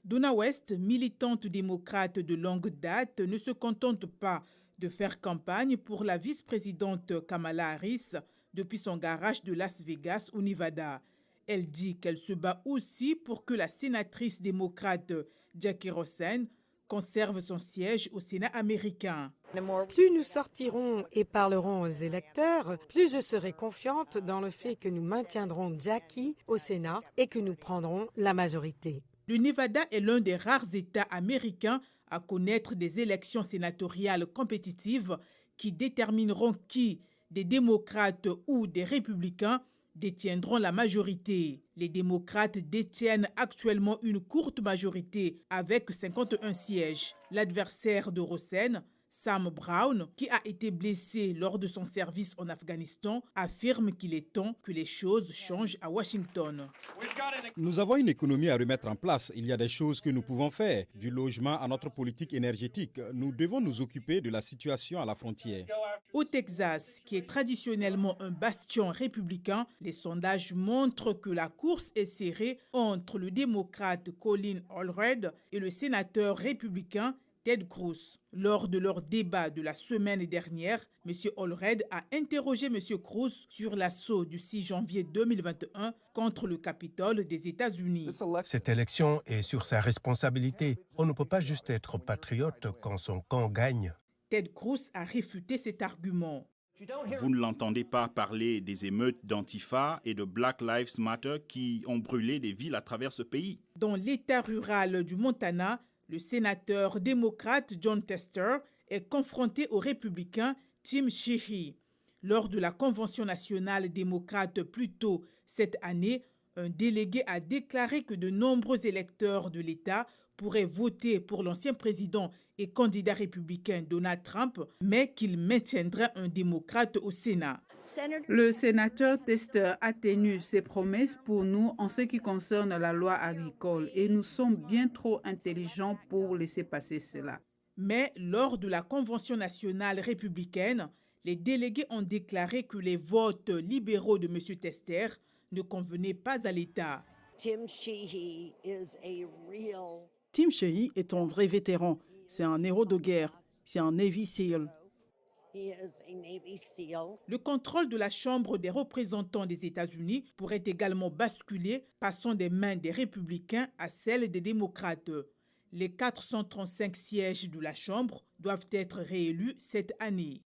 Donna West, militante démocrate de longue date, ne se contente pas de faire campagne pour la vice-présidente Kamala Harris depuis son garage de Las Vegas au Nevada. Elle dit qu'elle se bat aussi pour que la sénatrice démocrate Jackie Rosen conserve son siège au Sénat américain. Plus nous sortirons et parlerons aux électeurs, plus je serai confiante dans le fait que nous maintiendrons Jackie au Sénat et que nous prendrons la majorité. Le Nevada est l'un des rares États américains à connaître des élections sénatoriales compétitives qui détermineront qui, des démocrates ou des républicains, détiendront la majorité. Les démocrates détiennent actuellement une courte majorité avec 51 sièges. L'adversaire de Rosen, Sam Brown, qui a été blessé lors de son service en Afghanistan, affirme qu'il est temps que les choses changent à Washington. Nous avons une économie à remettre en place. Il y a des choses que nous pouvons faire, du logement à notre politique énergétique. Nous devons nous occuper de la situation à la frontière. Au Texas, qui est traditionnellement un bastion républicain, les sondages montrent que la course est serrée entre le démocrate Colin Allred et le sénateur républicain Ted Cruz. Lors de leur débat de la semaine dernière, M. Allred a interrogé M. Cruz sur l'assaut du 6 janvier 2021 contre le Capitole des États-Unis. Cette élection est sur sa responsabilité. On ne peut pas juste être patriote quand son camp gagne. Ted Cruz a réfuté cet argument. Vous ne l'entendez pas parler des émeutes d'Antifa et de Black Lives Matter qui ont brûlé des villes à travers ce pays. Dans l'État rural du Montana, le sénateur démocrate Jon Tester est confronté au républicain Tim Sheehy. Lors de la Convention nationale démocrate plus tôt cette année, un délégué a déclaré que de nombreux électeurs de l'État pourraient voter pour l'ancien président et candidat républicain Donald Trump, mais qu'il maintiendrait un démocrate au Sénat. Le sénateur Tester a tenu ses promesses pour nous en ce qui concerne la loi agricole et nous sommes bien trop intelligents pour laisser passer cela. Mais lors de la Convention nationale républicaine, les délégués ont déclaré que les votes libéraux de M. Tester ne convenaient pas à l'État. Tim Sheehy est un vrai vétéran. C'est un héros de guerre. C'est un Navy SEAL. Le contrôle de la Chambre des représentants des États-Unis pourrait également basculer, passant des mains des républicains à celles des démocrates. Les 435 sièges de la Chambre doivent être réélus cette année.